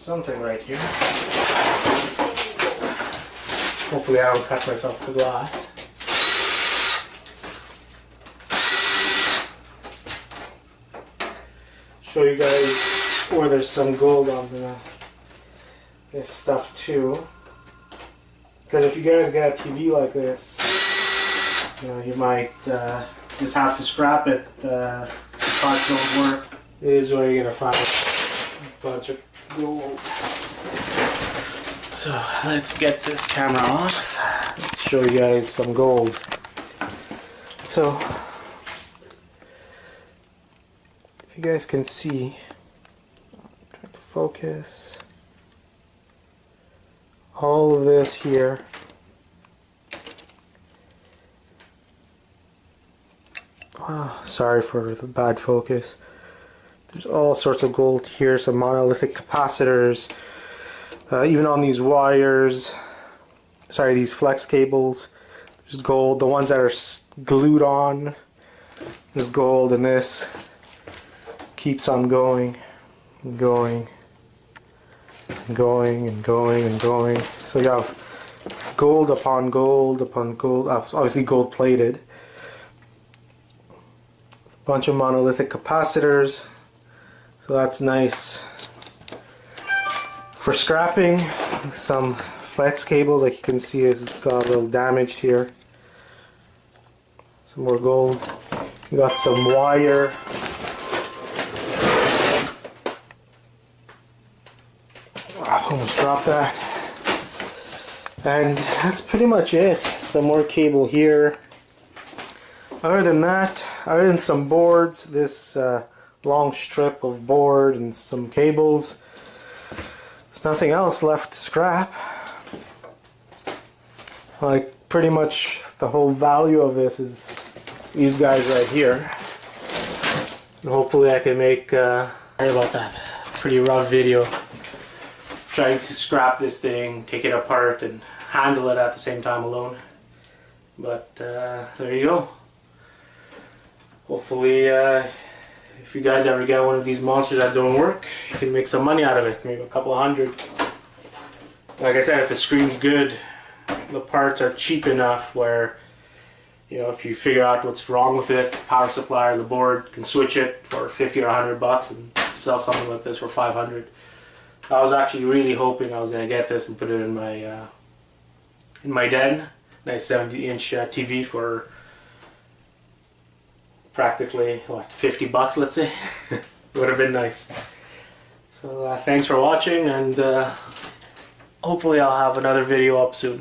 something right here. Hopefully I don't cut myself with the glass. Show you guys where there's some gold on this stuff too. Because if you guys get a TV like this, you know, you might just have to scrap it. The parts don't work. This is where you're gonna find a bunch of gold. So let's get this camera off. Let's show you guys some gold. So if you guys can see, try to focus. All of this here sorry for the bad focus. There's all sorts of gold here, some monolithic capacitors, even on these wires, sorry, these flex cables, there's gold. The ones that are glued on, there's gold, and this keeps on going and going and going and going and going. So you have gold upon gold upon gold, obviously gold plated. A bunch of monolithic capacitors, so that's nice for scrapping. Some flex cables, like you can see, it's got a little damaged here. Some more gold. We got some wire. I almost dropped that. And that's pretty much it. Some more cable here. Other than that, other than some boards, this long strip of board and some cables, there's nothing else left to scrap. Like, pretty much the whole value of this is these guys right here. And hopefully I can make, sorry about that, pretty rough video. Trying to scrap this thing, take it apart, and handle it at the same time alone. But there you go. Hopefully, if you guys ever get one of these monsters that don't work, you can make some money out of it, maybe a couple of hundred. Like I said, if the screen's good, the parts are cheap enough where, you know, if you figure out what's wrong with it, power supply or the board can switch it for 50 or 100 bucks and sell something like this for 500. I was actually really hoping I was going to get this and put it in my den. Nice 70-inch TV for practically, what, 50 bucks, let's say. Would have been nice. So thanks for watching, and hopefully I'll have another video up soon.